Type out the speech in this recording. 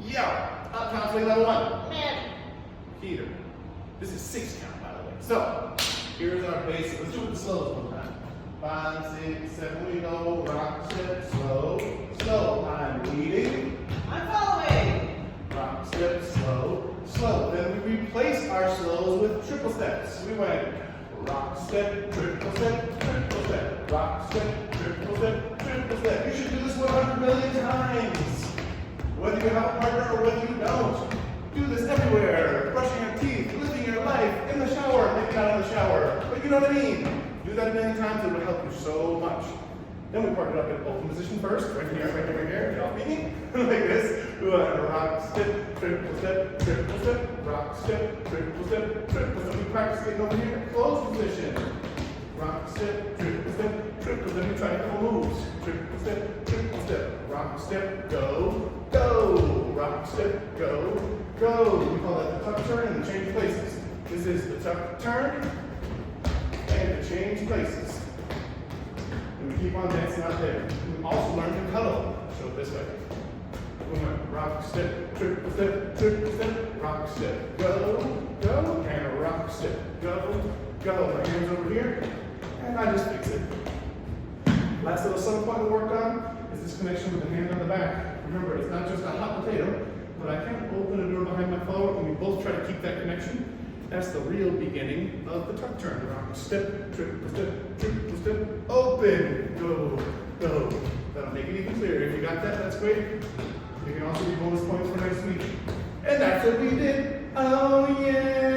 Yo, Uptown Swing level 1. Man. Peter. This is 6 count, by the way. So, here's our basic. Let's do it with the slows one time. 5, 6, 7, we go. Rock, step, slow, slow. I'm leading. I'm following. Rock, step, slow, slow. Then we replace our slows with triple steps. We went rock, step, triple step, triple step. Rock, step, triple step, triple step. You should do this 100 million times. Whether you have a partner or whether you don't. Do this everywhere. Brushing your teeth, living your life, in the shower, maybe not in the shower, but you know what I mean. Do that many times, it will help you so much. Then we park it up in open position first, right here, right here, right here. Y'all beat me? Like this. We want to rock, step, triple step, triple step, rock, step, triple step, triple step. We practice getting over here in closed position. Rock, step, triple step, triple step. We try a couple moves. Triple step, rock, step, go, go. Rock, step, go, go. We call that the tuck turn and the change places. This is the tuck turn and the change places. And we keep on dancing out there. We also learn to cuddle. Show it this way. We went rock, step, triple step, rock, step, go, go, and a rock, step, go, go. My hands over here, and I just fix it. Last little sub point to work on is this connection with the hand on the back. Remember, it's not just a hot potato, but I can't open a door behind my follower, and we both try to keep that connection. That's the real beginning of the tuck turn. Rock, step, triple step, open, go, go. That'll make it even clearer. If you got that, that's great. You can also be bonus points for next week. And that's what we did. Oh yeah.